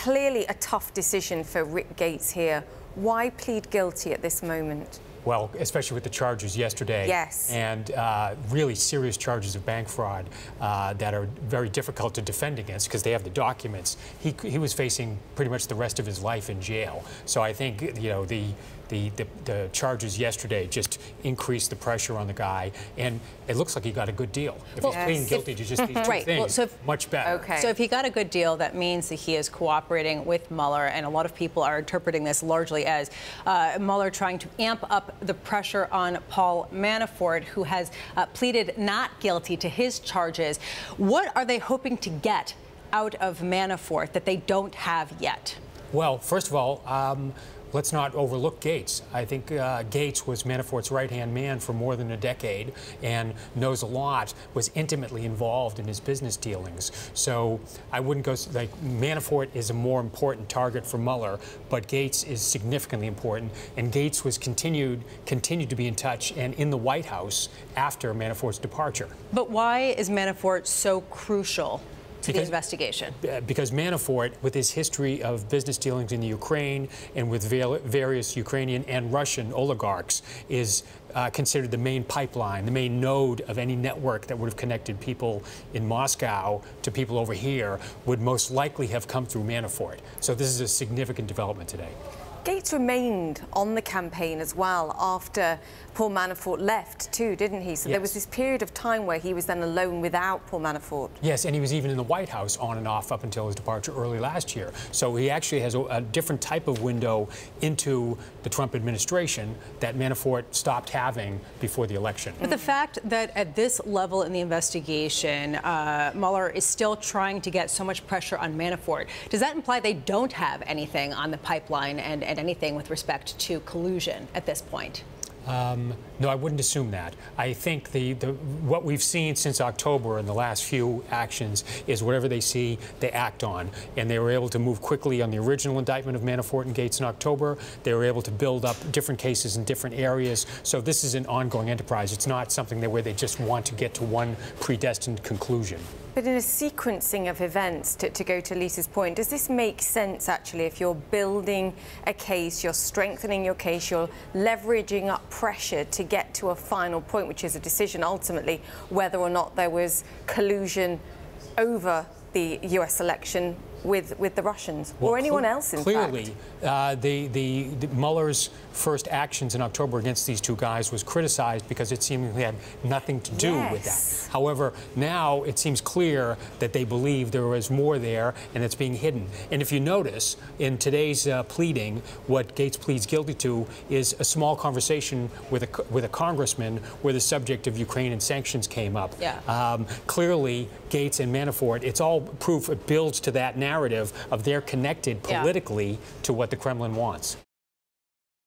Clearly a tough decision for Rick Gates here. Why plead guilty at this moment? Well, especially with the charges yesterday. Yes. And really serious charges of bank fraud that are very difficult to defend against because they have the documents. He was facing pretty much the rest of his life in jail. So I think, you know, the charges yesterday just increased the pressure on the guy, and it looks like he got a good deal. If he's pleading guilty to just these two things, much better. Okay. So if he got a good deal, that means that he is cooperating with Mueller, and a lot of people are interpreting this largely as Mueller trying to amp up the pressure on Paul Manafort, who has pleaded not guilty to his charges. What are they hoping to get out of Manafort that they don't have yet? Well, first of all, let's not overlook Gates. I think Gates was Manafort's right-hand man for more than a decade and knows a lot, was intimately involved in his business dealings. So I wouldn't go, like, Manafort is a more important target for Mueller, but Gates is significantly important. And Gates was continued to be in touch and in the White House after Manafort's departure. But why is Manafort so crucial to the investigation? Because Manafort, with his history of business dealings in the Ukraine and with various Ukrainian and Russian oligarchs, is considered the main pipeline, the main node of any network that would have connected people in Moscow to people over here, would most likely have come through Manafort. So this is a significant development today. Gates remained on the campaign as well after Paul Manafort left too, didn't he? So there was this period of time where he was then alone without Paul Manafort. Yes, and he was even in the White House on and off up until his departure early last year. So he actually has a different type of window into the Trump administration that Manafort stopped having before the election. But the fact that at this level in the investigation, Mueller is still trying to get so much pressure on Manafort, does that imply they don't have anything on the pipeline and anything with respect to collusion at this point? No, I wouldn't assume that. I think what we've seen since October in the last few actions is whatever they see, they act on. And they were able to move quickly on the original indictment of Manafort and Gates in October. They were able to build up different cases in different areas. So this is an ongoing enterprise. It's not something where they just want to get to one predestined conclusion. But in a sequencing of events, to go to Lisa's point, does this make sense, actually, if you're building a case, you're strengthening your case, you're leveraging up pressure to get to a final point, which is a decision, ultimately, whether or not there was collusion over the US election with the Russians, or anyone else, in fact? Clearly, Mueller's first actions in October against these two guys was criticized because it seemingly had nothing to do with that. However, now it seems clear that they believe there was more there and it's being hidden. And if you notice, in today's pleading, what Gates pleads guilty to is a small conversation with a congressman where the subject of Ukraine and sanctions came up. Clearly, Gates and Manafort, it's all proof, it builds to that narrative of they're connected politically to what the Kremlin wants.